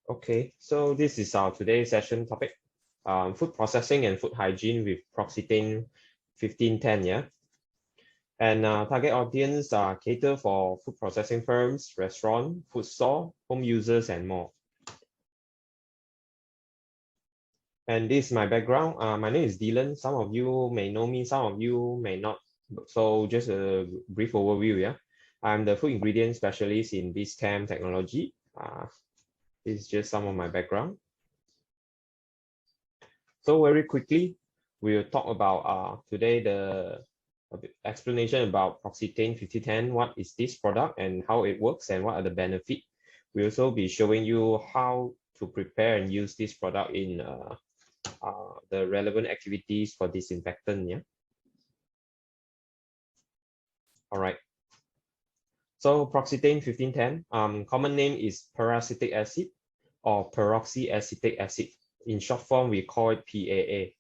Okay, so this is our today's session topic, food processing and food hygiene with Proxitane 1510, yeah. And target audience cater for food processing firms, restaurant, food store, home users, and more. And this is my background. My name is Dylan. Some of you may know me, some of you may not. So just a brief overview, yeah. I'm the food ingredient specialist in this chem technology. This is just some of my background. So very quickly, we'll talk about today the explanation about Proxitane 5010. What is this product and how it works and what are the benefits. We'll also be showing you how to prepare and use this product in the relevant activities for disinfectant. Yeah. All right. So Proxitane 1510, common name is peracetic acid or peroxyacetic acid. In short form, we call it PAA.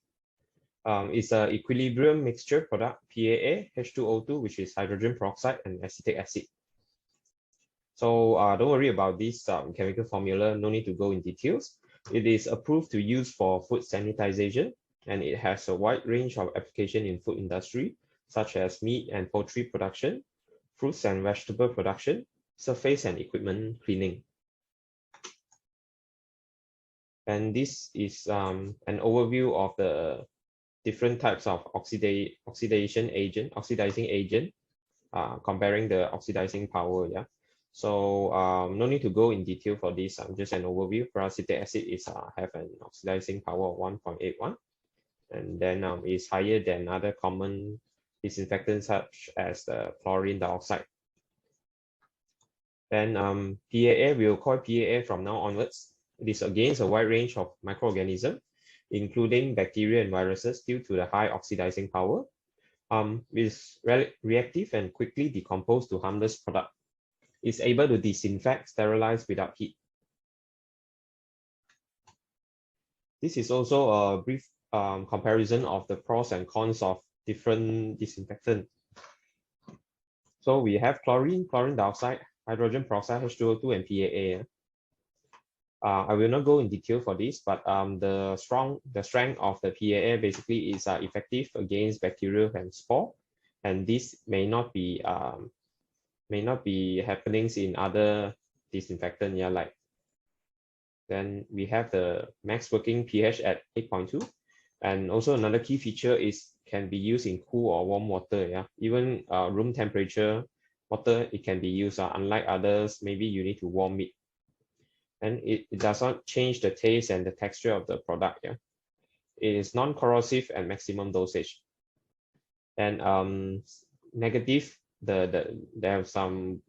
It's an equilibrium mixture product, PAA, H2O2, which is hydrogen peroxide, and acetic acid. So don't worry about this chemical formula, no need to go in details. It is approved to use for food sanitization, and it has a wide range of application in food industry, such as meat and poultry production, fruits and vegetable production, surface and equipment cleaning. And this is an overview of the different types of oxidizing agent, comparing the oxidizing power. Yeah. So no need to go in detail for this. Just an overview. Peracetic acid is have an oxidizing power of 1.81, and then is higher than other common disinfectants such as the chlorine dioxide. Then PAA, we'll call PAA from now onwards. It is against a wide range of microorganisms, including bacteria and viruses, due to the high oxidizing power. Is reactive and quickly decomposed to harmless product. It's able to disinfect, sterilize without heat. This is also a brief comparison of the pros and cons of different disinfectants. So we have chlorine dioxide, hydrogen peroxide, H2O2, and PAA. I will not go in detail for this, but the strength of the PAA basically is effective against bacteria and spore, and this may not be happenings in other disinfectant. Yeah, like then we have the max working pH at 8.2, and also another key feature is can be used in cool or warm water. Yeah, even room temperature water it can be used. Unlike others, maybe you need to warm it. And it does not change the taste and the texture of the product. Yeah, it is non-corrosive at maximum dosage. And negative, there are some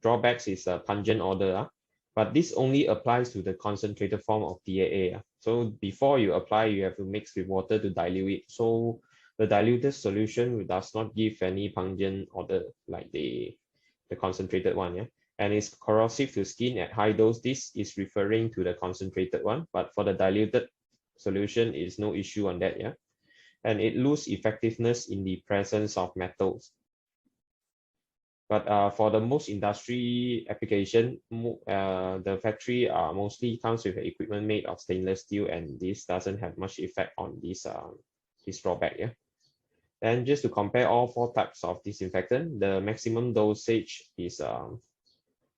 drawbacks is a pungent odor, but this only applies to the concentrated form of PAA. So before you apply, you have to mix with water to dilute it. So the diluted solution does not give any pungent odor like the concentrated one. Yeah. And it's corrosive to skin at high dose. This is referring to the concentrated one, but for the diluted solution, is no issue on that. Yeah, and it loses effectiveness in the presence of metals. But for the most industry application, the factory mostly comes with equipment made of stainless steel, and this doesn't have much effect on this drawback. Yeah. And just to compare all four types of disinfectant, the maximum dosage is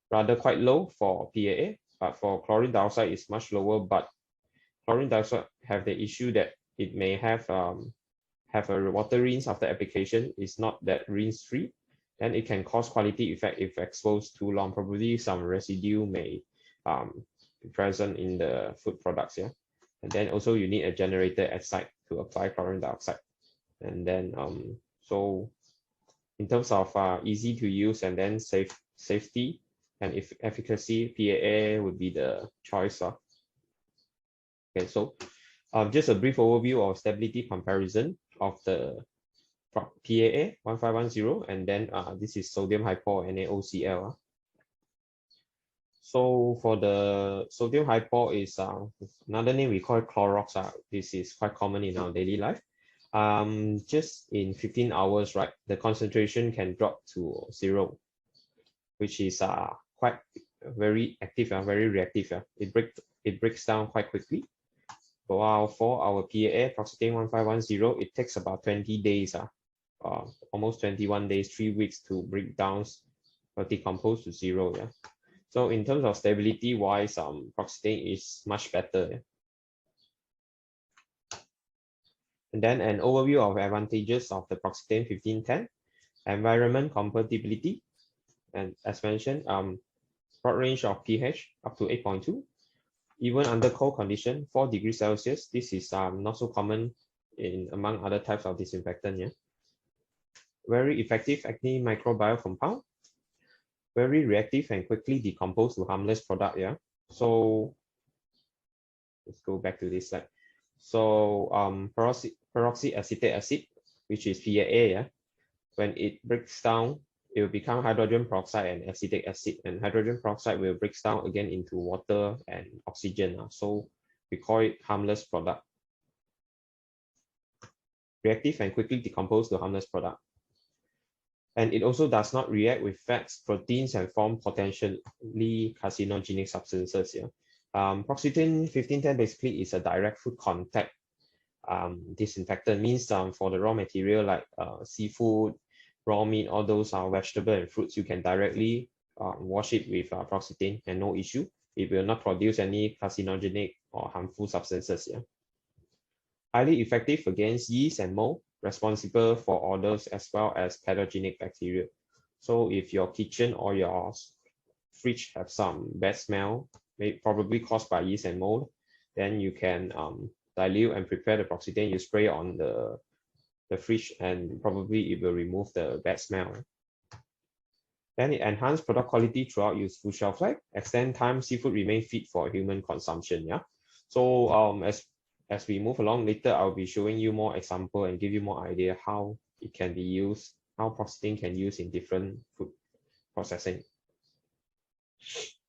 rather quite low for PAA, but for chlorine dioxide is much lower. But chlorine dioxide have the issue that it may have a water rinse after application. Is not that rinse free, and it can cause quality effect if exposed too long. Probably some residue may be present in the food products. Yeah, and then also you need a generator at site to apply chlorine dioxide. And then so in terms of easy to use and then safety and efficacy, PAA would be the choice. Okay, so just a brief overview of stability comparison of the PAA 1510, and then this is sodium hypo NaOCl. So for the sodium hypo is another name we call it Clorox. This is quite common in our daily life. Just in 15 hours, right, the concentration can drop to 0, which is quite very active, very reactive. It breaks down quite quickly. While for our PAA, Proxitane 1510, it takes about 20 days, almost 21 days, 3 weeks to break down or decompose to zero. Yeah. So in terms of stability wise, Proxitane is much better. Yeah? And then an overview of advantages of the Proxitane 1510, environment compatibility, and as mentioned, broad range of pH up to 8.2. Even under cold condition, 4 degrees Celsius, this is not so common in among other types of disinfectant. Yeah. Very effective antimicrobial compound, very reactive and quickly decompose to harmless product. Yeah. So let's go back to this slide. So peroxyacetic acid, which is PAA, yeah, when it breaks down, it will become hydrogen peroxide and acetic acid, and hydrogen peroxide will break down again into water and oxygen. So we call it harmless product. Reactive and quickly decompose to harmless product. And it also does not react with fats, proteins, and form potentially carcinogenic substances. Yeah. Proxitane 1510 basically is a direct food contact disinfectant. Means for the raw material like seafood, raw meat, all those vegetable and fruits, you can directly wash it with Proxitane and no issue. It will not produce any carcinogenic or harmful substances. Yeah. Highly effective against yeast and mold, responsible for odors as well as pathogenic bacteria. So if your kitchen or your fridge have some bad smell, probably caused by yeast and mold, then you can dilute and prepare the Proxitane. You spray on the fridge and probably it will remove the bad smell. Then it enhances product quality throughout useful shelf life, extend time seafood remain fit for human consumption. Yeah. So as we move along later, I'll be showing you more example and give you more idea how it can be used, how Proxitane can use in different food processing.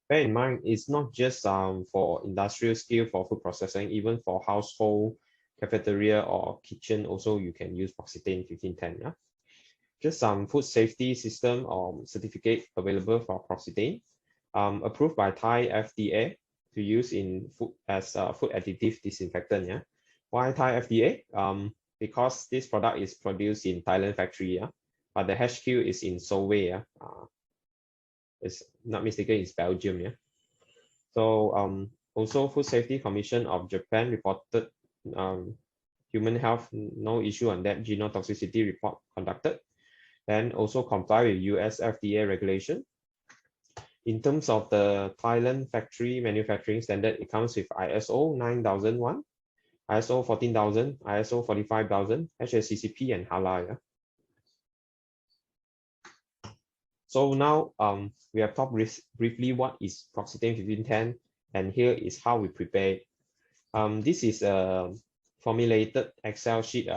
Bear in mind, it's not just for industrial scale for food processing, even for household, cafeteria or kitchen also you can use Proxitane 1510. Yeah. Just some food safety system or certificate available for Proxitane, approved by Thai FDA to use in food as a food additive disinfectant. Yeah. Why Thai FDA? Because this product is produced in Thailand factory. Yeah. But the HQ is in Seoul. Yeah. It's not mistaken, it's Belgium. Yeah. So also Food Safety Commission of Japan reported human health, no issue on that, genotoxicity report conducted, and also comply with US FDA regulation. In terms of the Thailand factory manufacturing standard, it comes with ISO 9001, ISO 14000, ISO 45000, HACCP, and HALA. Yeah? So now we have talked briefly what is Proxitane 1510, and here is how we prepare it. This is a formulated Excel sheet.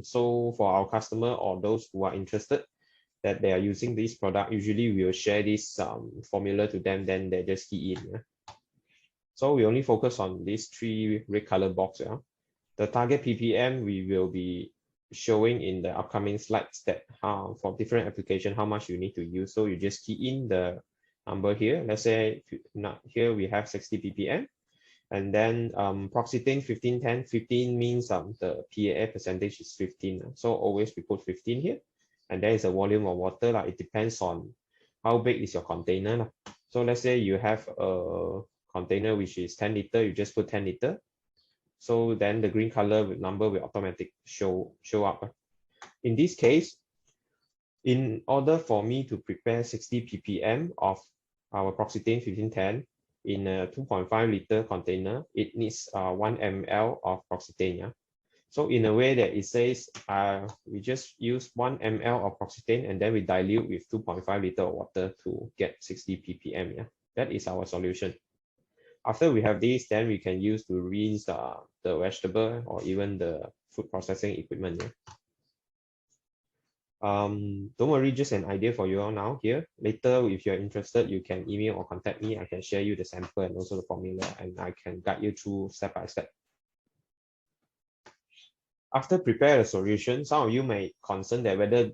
So for our customer or those who are interested that they are using this product, usually we will share this formula to them, then they just key in. Yeah? So we only focus on these 3 red color box. Yeah? The target ppm we will be showing in the upcoming slides, that for different application how much you need to use. So you just key in the number here. Let's say here we have 60 ppm, and then Proxitane 1510, 15 means the PAA percentage is 15. So always we put 15 here, and there is a volume of water. It depends on how big is your container. So let's say you have a container which is 10 liter, you just put 10 liter. So then the green color number will automatically show up. In this case, in order for me to prepare 60 ppm of our Proxitane 1510 in a 2.5 liter container, it needs 1 ml of Proxitane. Yeah? So in a way that it says we just use 1 ml of Proxitane and then we dilute with 2.5 liter of water to get 60 ppm. Yeah? That is our solution. After we have this, then we can use to rinse the vegetable or even the food processing equipment. Yeah? Don't worry, just an idea for you all now here. Later, if you're interested, you can email or contact me. I can share you the sample and also the formula, and I can guide you through step by step. After prepare a solution, some of you may concern that whether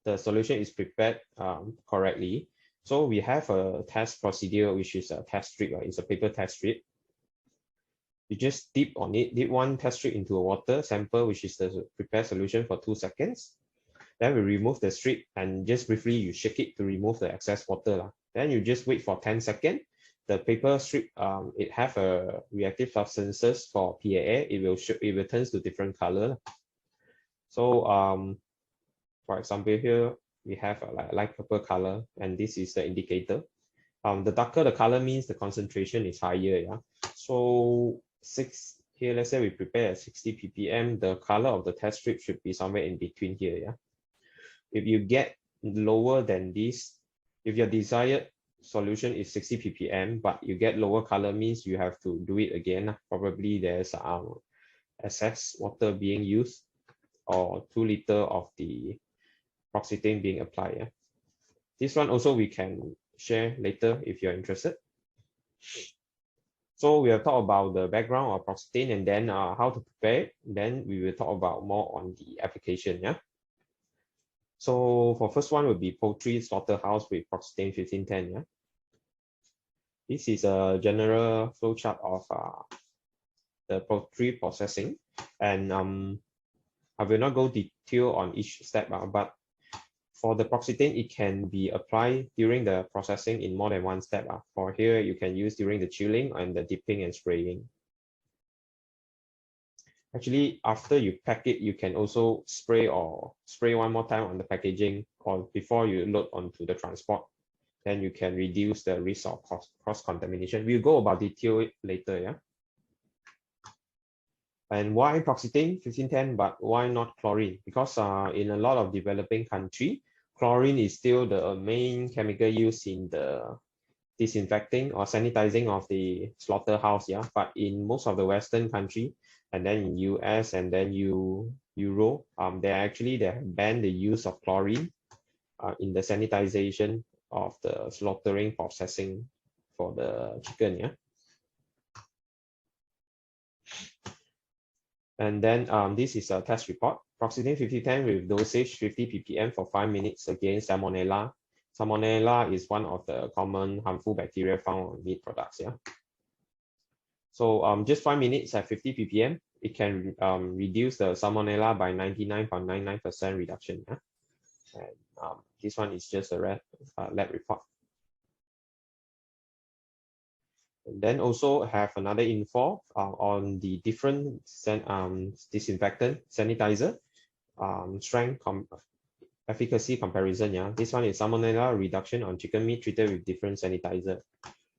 the solution is prepared correctly. So we have a test procedure, which is a test strip. It's a paper test strip. You just dip on it, dip one test strip into a water sample, which is the prepared solution, for 2 seconds. Then we remove the strip and just briefly you shake it to remove the excess water. Then you just wait for 10 seconds. The paper strip, it have a reactive substances for PAA. It will turn to different color. So for example, here we have a light purple color, and this is the indicator. The darker the color means the concentration is higher. Yeah. So here, let's say we prepare at 60 ppm. The color of the test strip should be somewhere in between here. Yeah. If you get lower than this, if your desired solution is 60 ppm, but you get lower color, means you have to do it again. Probably there's excess water being used, or 2 liters of the Proxitane being applied. Yeah. This one also we can share later if you're interested. So we have talked about the background of Proxitane, and then how to prepare it. Then we will talk about more on the application. Yeah. So for first one will be poultry slaughterhouse with Proxitane 1510. Yeah. This is a general flowchart of the poultry processing, and I will not go detail on each step, but for the Proxitane, it can be applied during the processing in more than one step. For here, you can use during the chilling and the dipping and spraying. Actually, after you pack it, you can also spray one more time on the packaging, or before you load onto the transport. Then you can reduce the risk of cross-contamination. We'll go about detail it later. Yeah. And why Proxitane 1510, but why not chlorine? Because in a lot of developing countries, chlorine is still the main chemical used in the disinfecting or sanitizing of the slaughterhouse. Yeah, but in most of the Western country, and then in US and then Europe, they have banned the use of chlorine in the sanitization of the slaughtering processing for the chicken. Yeah. And then this is a test report. Proxitane 5010 with dosage 50 ppm for 5 minutes against Salmonella. Salmonella is one of the common harmful bacteria found on meat products. Yeah. So just 5 minutes at 50 ppm, it can reduce the Salmonella by 99.99% reduction. Yeah. And this one is just a lab report. And then also have another info on the different disinfectant sanitizer strength efficacy comparison. Yeah, this one is Salmonella reduction on chicken meat treated with different sanitizer.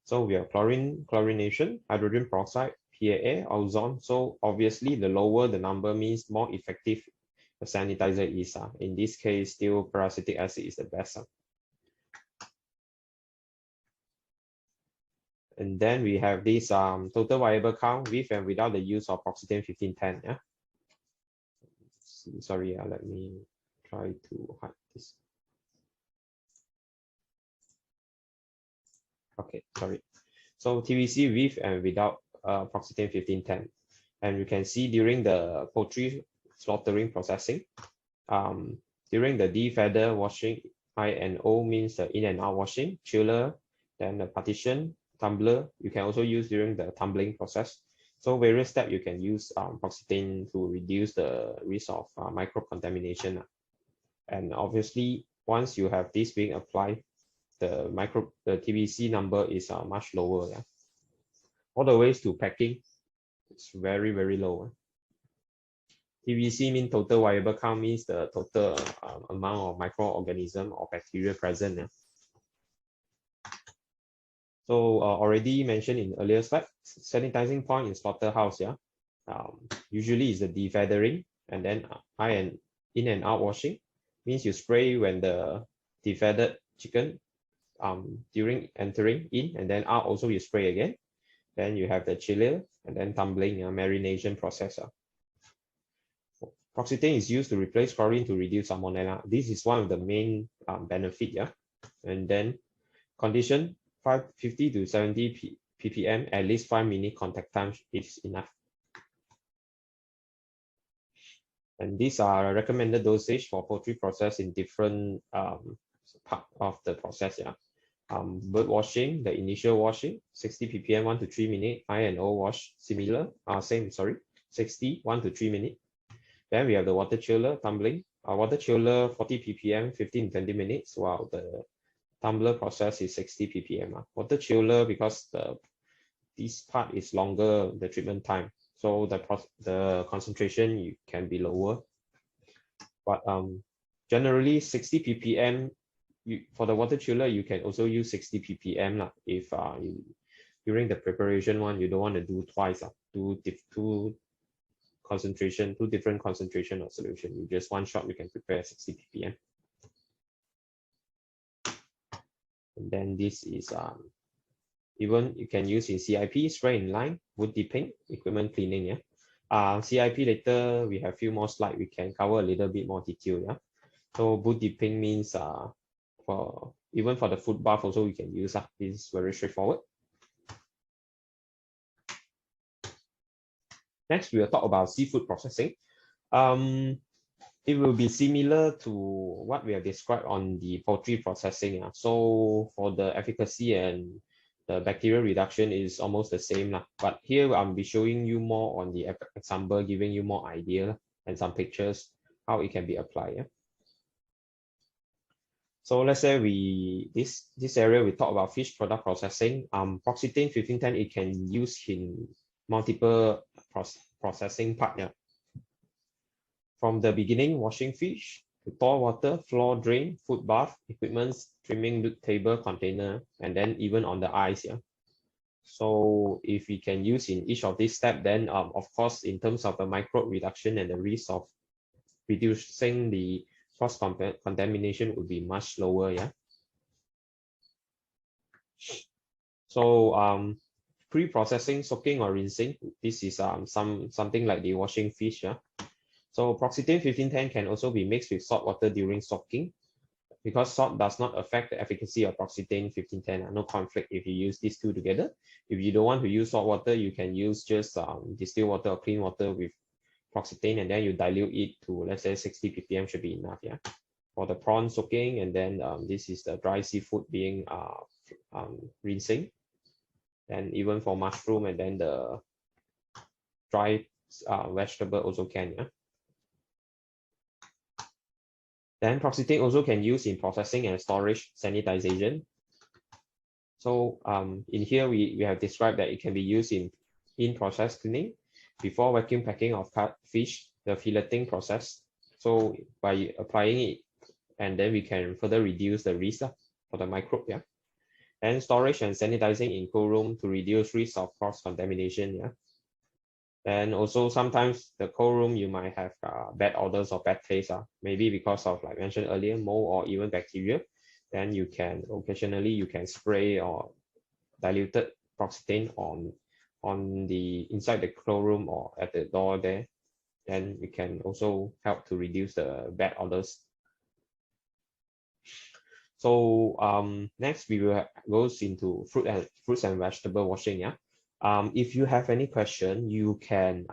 So we have chlorination, hydrogen peroxide, PAA, ozone. So obviously the lower the number means more effective the sanitizer is. In this case, still peracetic acid is the best. And then we have this total viable count with and without the use of Proxitane 1510. Yeah. Sorry, let me try to hide this. Okay, sorry. So TVC with and without Proxitane 1510. And you can see during the poultry slaughtering processing, during the defeather washing, I and O means the in and out washing, chiller, then the partition, tumbler, you can also use during the tumbling process. So various steps you can use Proxitane to reduce the risk of micro-contamination. And obviously, once you have this being applied, the TVC number is much lower. Yeah. All the ways to packing, it's very, very low. TVC means total viable count, means the total amount of microorganism or bacteria present. Yeah. So already mentioned in earlier slide, sanitizing point in slaughterhouse. Yeah, usually is the defeathering, and then in and out washing means you spray when the defeathered chicken during entering in, and then out also you spray again. Then you have the chiller and then tumbling, marination process. Proxitane is used to replace chlorine to reduce Salmonella. This is one of the main benefit. Yeah, and then condition 50 to 70 ppm, at least 5 minute contact time is enough. And these are recommended dosage for poultry process in different part of the process. Yeah. Bird washing, the initial washing, 60 ppm, 1 to 3 minutes. I&O wash, similar, same, sorry, 60, 1 to 3 minutes. Then we have the water chiller, tumbling. Water chiller, 40 ppm, 15 to 20 minutes, while the tumbler process is 60 ppm. Water chiller, because this part is longer, the treatment time, so the concentration can be lower. But generally 60 ppm, for the water chiller, you can also use 60 ppm if during the preparation one, you don't want to do twice, two different concentration of solution. You just one shot, you can prepare 60 ppm. And then this is even you can use in CIP, spray in line, wood dipping, equipment cleaning. CIP later we have few more slides, we can cover a little bit more detail. So wood dipping means even for the food bath also we can use. It's very straightforward. Next, we will talk about seafood processing. It will be similar to what we have described on the poultry processing. So for the efficacy and the bacterial reduction is almost the same. But here I'll be showing you more on the example, giving you more idea and some pictures how it can be applied. So let's say this area we talk about fish product processing. Proxitane 1510, it can use in multiple processing part. From the beginning, washing fish, to thaw water, floor drain, food bath, equipment, trimming table, container, and then even on the ice. So if we can use in each of these steps, then of course, in terms of the microbe reduction and the risk of reducing the cross contamination would be much lower. So pre-processing, soaking or rinsing, this is something like the washing fish. So Proxitane 1510 can also be mixed with salt water during soaking, because salt does not affect the efficacy of Proxitane 1510. No conflict if you use these two together. If you don't want to use salt water, you can use just distilled water or clean water with Proxitane, and then you dilute it to, let's say, 60 ppm should be enough. For the prawn soaking, and then this is the dry seafood being rinsing, and even for mushroom, and then the dry vegetable also can. Then Proxitane also can use in processing and storage sanitization. So in here we have described that it can be used in process cleaning, before vacuum packing of cut fish, the filleting process. So by applying it, and then we can further reduce the risk for the microbe. And storage and sanitizing in cool room to reduce risk of cross contamination. And also sometimes the cold room, you might have bad odors or bad taste, maybe because of, like mentioned earlier, mold or even bacteria. Then you can occasionally spray or diluted Proxitane on the inside the cold room or at the door there. Then we can also help to reduce the bad odors. So next we will goes into fruits and vegetable washing. If you have any question, you can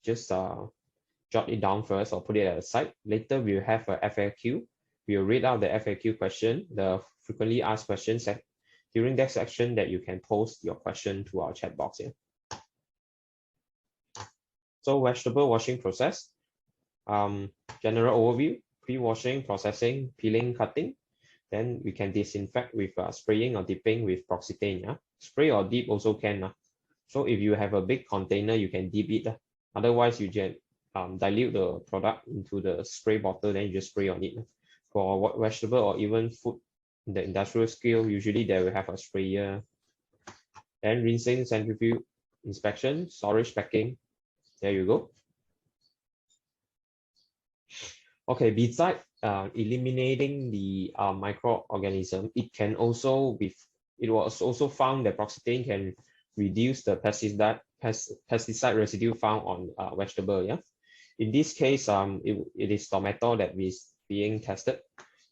just jot it down first or put it at the side. Later we will have a FAQ. We will read out the FAQ question, the frequently asked questions. During that section, that you can post your question to our chat box. So vegetable washing process. General overview: pre-washing, processing, peeling, cutting. Then we can disinfect with spraying or dipping with Proxitane. Spray or dip also can. So if you have a big container, you can dip it. Otherwise, you just dilute the product into the spray bottle, then you just spray on it. For vegetable or even food in the industrial scale, usually they will have a sprayer. Then rinsing, centrifuge, inspection, storage, packing. There you go. Okay, besides eliminating the microorganism, it was also found that Proxitane can reduce the pesticide residue found on vegetable. In this case, it is tomato that is being tested.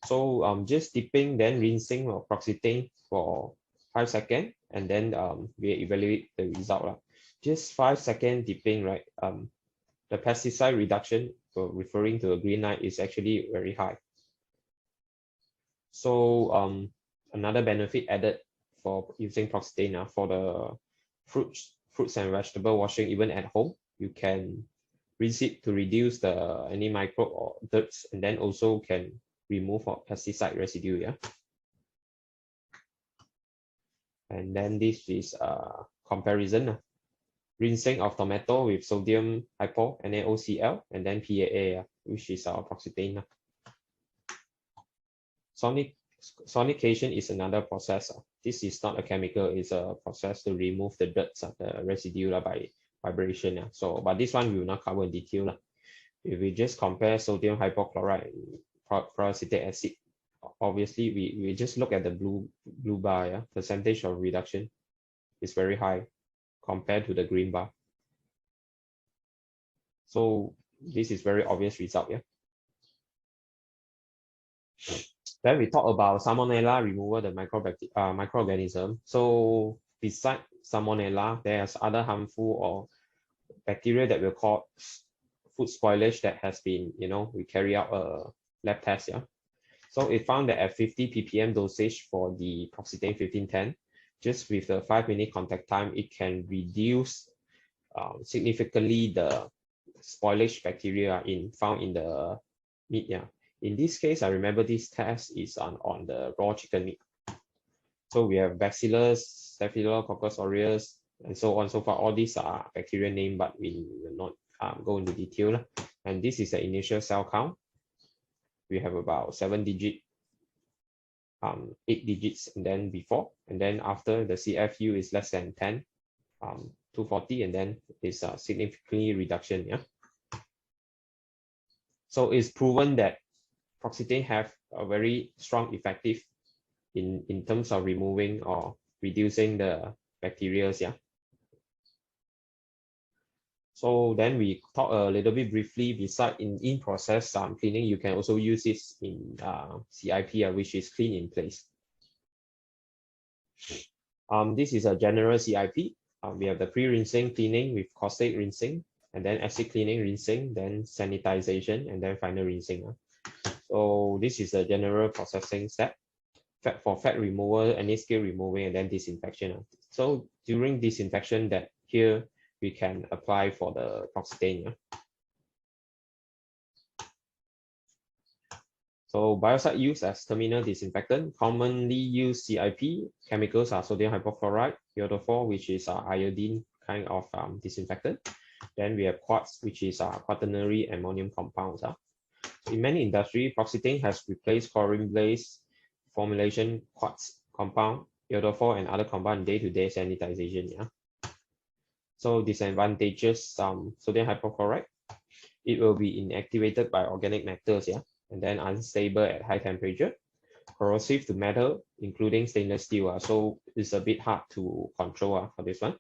So just dipping, then rinsing of Proxitane for 5 seconds, and then we evaluate the result. Just 5 second dipping, right? The pesticide reduction, referring to a green line, is actually very high. So another benefit added for using Proxitane for the fruits and vegetable washing, even at home. You can rinse it to reduce the any microbe or dirts, and then also can remove pesticide residue. Yeah. And then this is a comparison. Rinsing of tomato with sodium hypo, NaOCl, and then PAA, which is our Proxitane. Sonication is another process. This is not a chemical, it's a process to remove the dirt, the residue by vibration. So, but this one we will not cover in detail. If we just compare sodium hypochlorite and peracetic acid, obviously we just look at the blue bar. Yeah? Percentage of reduction is very high compared to the green bar. So this is very obvious result. Yeah. Then we talk about Salmonella removal, the microorganism. So besides Salmonella, there's other harmful or bacteria that will cause food spoilage that has been, we carry out a lab test. Yeah. So it found that at 50 ppm dosage for the Proxitane 1510, just with the 5-minute contact time, it can reduce significantly the spoilage bacteria found in the meat. Yeah. In this case, I remember this test is on the raw chicken meat. So we have Bacillus, Staphylococcus aureus, and so on and so forth. All these are bacteria name, but we will not go into detail. And this is the initial cell count. We have about 7 digits, 8 digits, and then before, and then after the CFU is less than 10, 240, and then it's a significantly reduction. Yeah. So it's proven that Proxitane have a very strong effective in terms of removing or reducing the bacteria. Yeah. So then we talk a little bit briefly. Beside in process cleaning, you can also use this in CIP, which is clean in place. This is a general CIP. We have the pre-rinsing cleaning with caustic rinsing, and then acid cleaning rinsing, then sanitization, and then final rinsing. So this is a general processing step. For fat removal, any scale removing, and then disinfection. So during disinfection, that here we can apply for the Proxitane. So biocide used as terminal disinfectant. Commonly used CIP chemicals are sodium hypochlorite, iodophor, which is iodine kind of disinfectant. Then we have quartz, which is quaternary ammonium compounds. In many industries, Proxitane has replaced chlorine-based formulation quartz compound, iodophor, and other compound in day-to-day sanitization. Yeah. So disadvantages, sodium hypochlorite, it will be inactivated by organic matters. Yeah. And then unstable at high temperature, corrosive to metal, including stainless steel. So it's a bit hard to control for this one.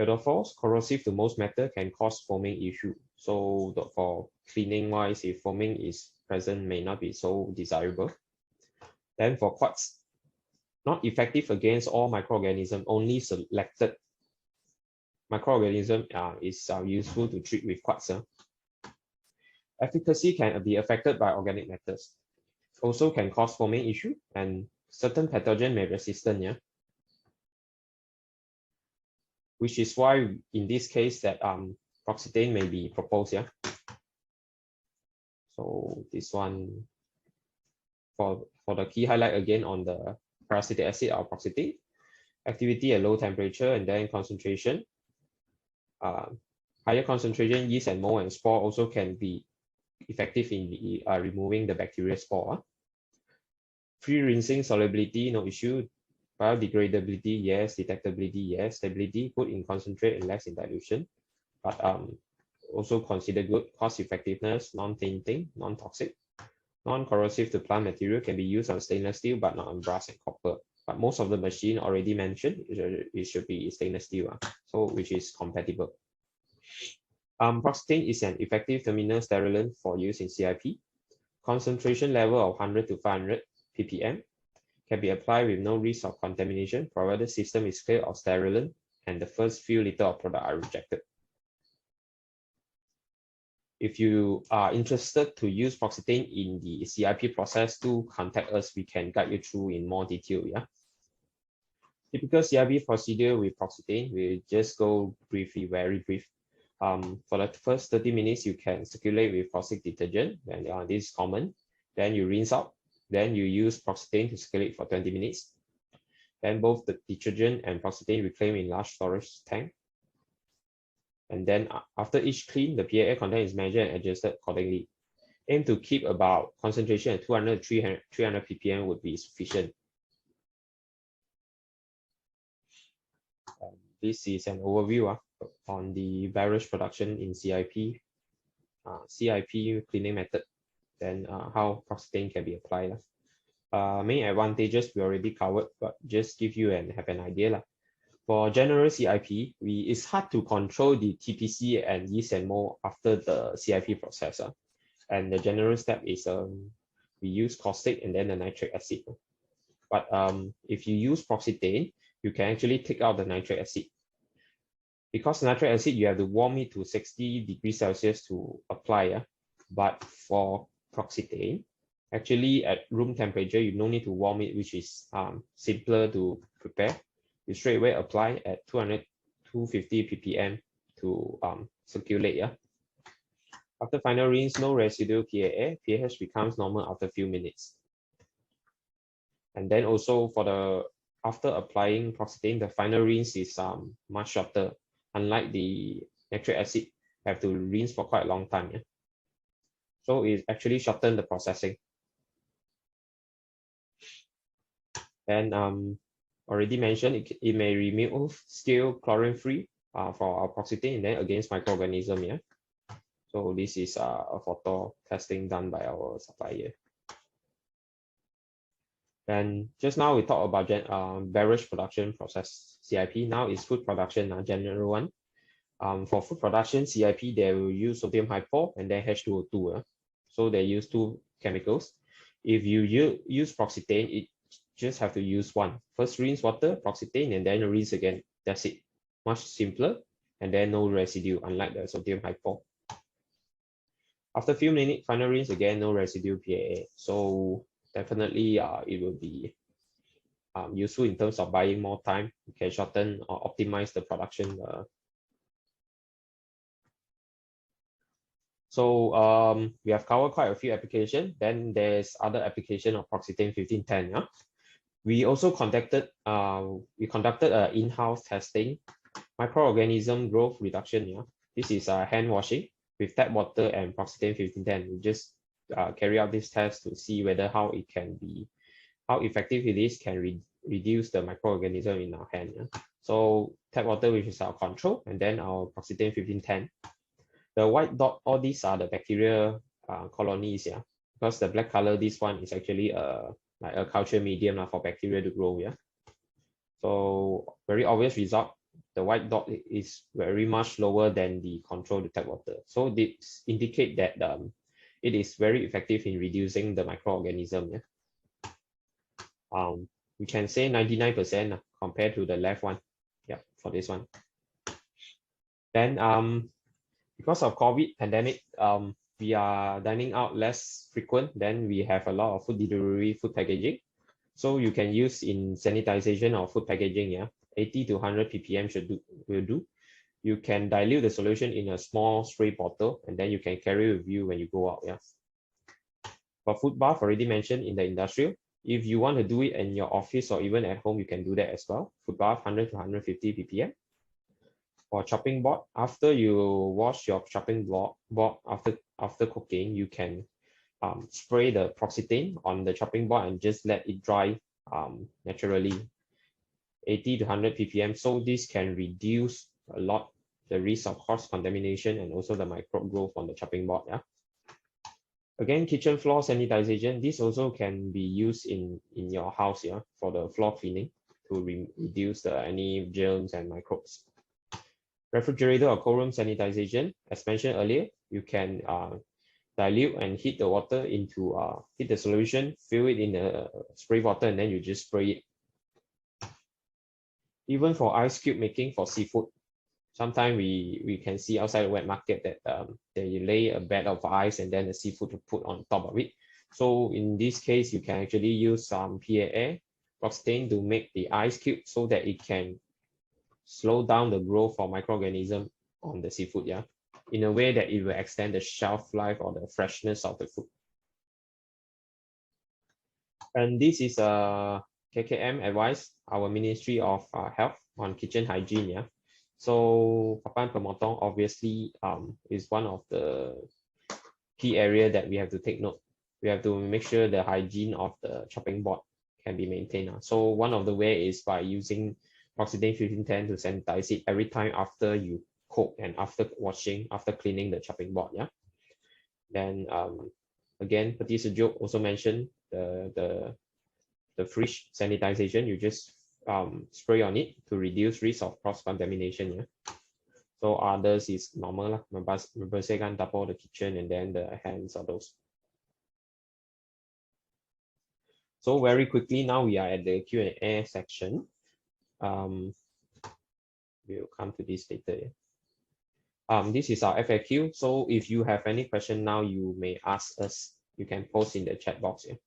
Iodophor, corrosive to most metal, can cause foaming issue. So for cleaning wise, if foaming is present, may not be so desirable. Then for quartz, not effective against all microorganisms, only selected microorganism is useful to treat with quartz. Efficacy can be affected by organic matters. Also can cause foaming issue, and certain pathogen may resistant. Yeah. Which is why in this case that Proxitane may be proposed. Yeah. So this one for the key highlight again on the peracetic acid or Proxitane, activity at low temperature, and then concentration. Higher concentration yeast and mold and spore also can be effective in removing the bacterial spore. Free rinsing solubility, no issue. Biodegradability, yes. Detectability, yes. Stability, good in concentrate and less in dilution. But also consider good. Cost effectiveness, non-tainting, non-toxic. Non-corrosive to plant material, can be used on stainless steel, but not on brass and copper. But most of the machine already mentioned, it should be stainless steel, so which is compatible. Proxitane is an effective terminal sterilant for use in CIP. Concentration level of 100 to 500 ppm. Can be applied with no risk of contamination, provided the system is clear of sterilant and the first few liters of product are rejected. If you are interested to use Proxitane in the CIP process, do contact us. We can guide you through in more detail. Yeah. Typical CIP procedure with Proxitane, we just go briefly, very brief. For the first 30 minutes, you can circulate with caustic detergent, and this is common. Then you rinse out. Then you use Proxitane to circulate for 20 minutes. Then both the detergent and Proxitane reclaim in large storage tank. And then after each clean, the PAA content is measured and adjusted accordingly. Aim to keep about concentration at 200 to 300 ppm would be sufficient. This is an overview on the beverage production in CIP, CIP cleaning method, then how Proxitane can be applied. Main advantages we already covered, but just give you have an idea. For general CIP, it's hard to control the TPC and yeast and mold after the CIP process. And the general step is we use caustic and then the nitric acid. But if you use Proxitane, you can actually take out the nitric acid. Because nitric acid, you have to warm it to 60 degrees Celsius to apply. But for Proxitane, actually at room temperature, you don't need to warm it, which is simpler to prepare. You straight away apply at 250 ppm to circulate. Yeah. After final rinse, no residual PAA. pH becomes normal after a few minutes. And then also for after applying Proxitane, the final rinse is much shorter. Unlike the nitric acid, have to rinse for quite a long time. Yeah? So it actually shortened the processing. And already mentioned, it may remove still chlorine-free for our Proxitane and then against microorganism. Yeah. So this is a photo testing done by our supplier. And just now we talked about beverage production process CIP. Now is food production, general one. For food production CIP, they will use sodium hypo and then H2O2. So they use two chemicals. If you use Proxitane, it just have to use one. First rinse water, Proxitane, and then rinse again. That's it. Much simpler, and then no residue, unlike the sodium hypo. After a few minutes, final rinse again, no residue PAA. So definitely it will be useful in terms of buying more time. You can shorten or optimize the production. So we have covered quite a few applications. Then there's other application of Proxitane 1510. Yeah? We also conducted in-house testing, microorganism growth reduction. Yeah? This is hand washing with tap water and Proxitane 1510. We just carry out this test to see whether how effective it is, can reduce the microorganism in our hand. Yeah? So tap water, which is our control, and then our Proxitane 1510. The white dot, all these are the bacteria colonies, yeah. Because the black color, this one is actually like a culture medium for bacteria to grow, yeah. So very obvious result. The white dot is very much lower than the control tap water. So this indicate that it is very effective in reducing the microorganism, yeah. We can say 99% compared to the left one, yeah, for this one. Then because of COVID pandemic, we are dining out less frequent. Then we have a lot of food delivery, food packaging. So you can use in sanitization or food packaging. Yeah, 80 to 100 ppm will do. You can dilute the solution in a small spray bottle, and then you can carry with you when you go out. Yeah. For food bath, already mentioned in the industrial. If you want to do it in your office or even at home, you can do that as well. Food bath 100 to 150 ppm. For chopping board, after you wash your chopping board after cooking, you can spray the Proxitane on the chopping board and just let it dry naturally, 80 to 100 ppm. So this can reduce a lot the risk of cross contamination and also the microbe growth on the chopping board. Yeah. Again, kitchen floor sanitization. This also can be used in your house, yeah, for the floor cleaning to reduce any germs and microbes. Refrigerator or cold room sanitization, as mentioned earlier, you can dilute and heat the water into heat the solution, fill it in a spray bottle, and then you just spray it. Even for ice cube making for seafood. sometimes we can see outside the wet market that they lay a bed of ice and then the seafood to put on top of it. So in this case, you can actually use some PAA, Proxitane, to make the ice cube so that it can slow down the growth of microorganism on the seafood, yeah, in a way that it will extend the shelf life or the freshness of the food. And this is a KKM advice, our Ministry of Health on kitchen hygiene, yeah. So papan pemotong obviously is one of the key area that we have to take note. We have to make sure the hygiene of the chopping board can be maintained. So one of the way is by using Proxitane 1510 to sanitize it every time after you cook and after washing, after cleaning the chopping board. Yeah. Then again, Petit Sejuk also mentioned the fridge sanitization. You just spray on it to reduce risk of cross contamination. Yeah. So others is normal lah. Membersihkan dapur, the kitchen, and then the hands or those. So very quickly, now we are at the Q&A section. We'll come to this later. This is our FAQ. So if you have any question now, you may ask us. You can post in the chat box here.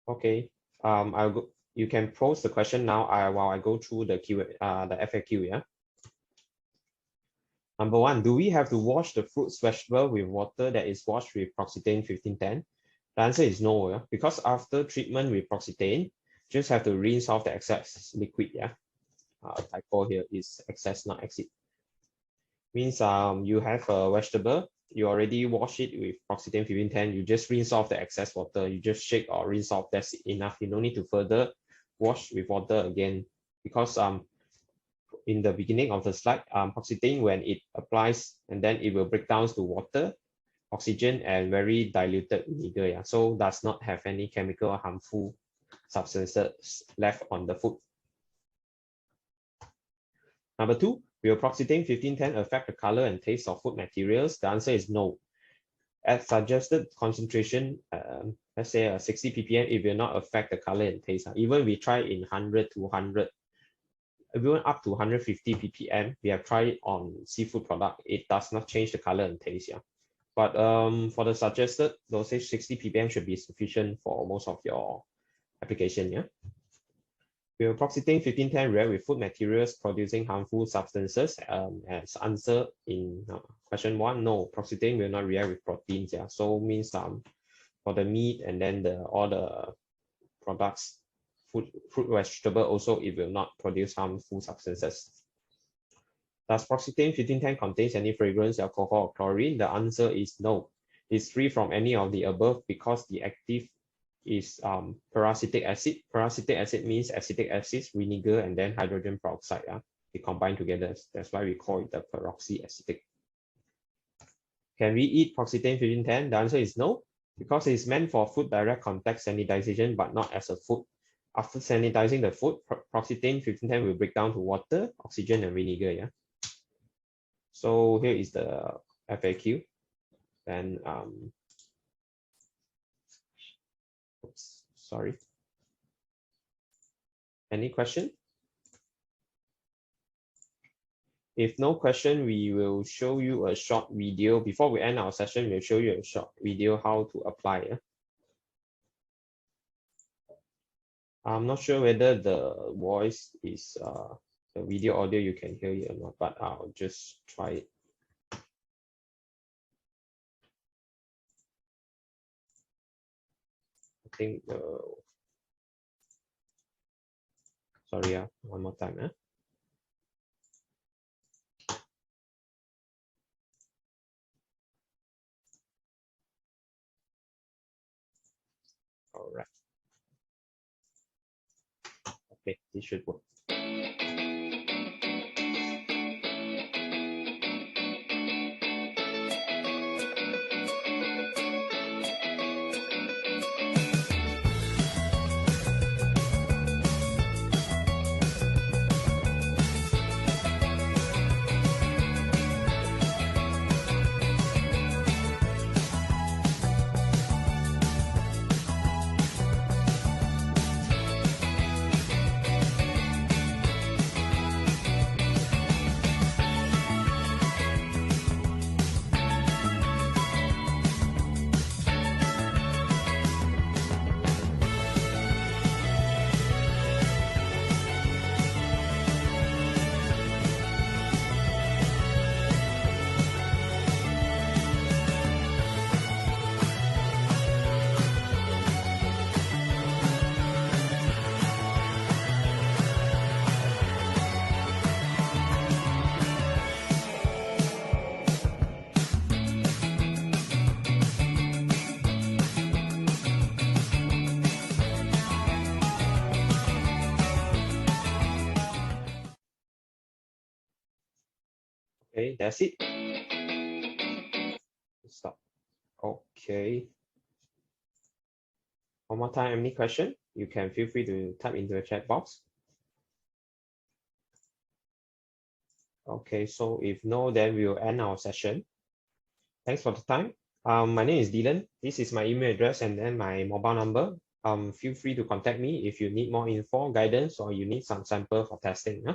Okay. I'll go. You can post the question now while I go through the FAQ. Yeah. Number one, do we have to wash the fruits vegetable with water that is washed with Proxitane 1510? The answer is no, yeah? Because after treatment with Proxitane, just have to rinse off the excess liquid. Yeah, typo here is excess, not exit. Means you have a vegetable, you already wash it with Proxitane 1510, you just rinse off the excess water, you just shake or rinse off, that's enough. You don't need to further wash with water again, because in the beginning of the slide, Proxitane, when it applies and then it will break down to water, oxygen, and very diluted vinegar. Yeah, so does not have any chemical or harmful substances left on the food. Number two, will Proxitane 1510 affect the color and taste of food materials? The answer is no. At suggested concentration, let's say 60 ppm, it will not affect the color and taste. Even we try in 100 to 100, even up to 150 ppm, we have tried it on seafood product. It does not change the color and taste. Yeah, but for the suggested dosage, 60 ppm should be sufficient for most of your application. Yeah. Will Proxitane 1510 react with food materials producing harmful substances? As answer in question one, no, Proxitane will not react with proteins. Yeah, so means for the meat and then all the products, fruit, vegetable also, it will not produce harmful substances. Does Proxitane 1510 contains any fragrance, alcohol, or chlorine? The answer is no. It's free from any of the above because the active is peracetic acid. Peracetic acid means acetic acid, vinegar, and then hydrogen peroxide. They combine together. That's why we call it the peroxyacetic. Can we eat Proxitane 1510? The answer is no, because it's meant for food direct contact sanitization, but not as a food. After sanitizing the food, Proxitane 1510 will break down to water, oxygen, and vinegar. Yeah. So here is the FAQ. Then oops, sorry. Any question? If no question, we will show you a short video. Before we end our session, we'll show you a short video how to apply. Yeah? I'm not sure whether the voice is the video audio you can hear it or not, but I'll just try it. I think sorry, one more time. All right. Okay, this should work. Okay, that's it. Stop. Okay. One more time, any question? You can feel free to type into the chat box. Okay, so if no, then we'll end our session. Thanks for the time. My name is Dylan. This is my email address and then my mobile number. Feel free to contact me if you need more info, guidance, or you need some sample for testing.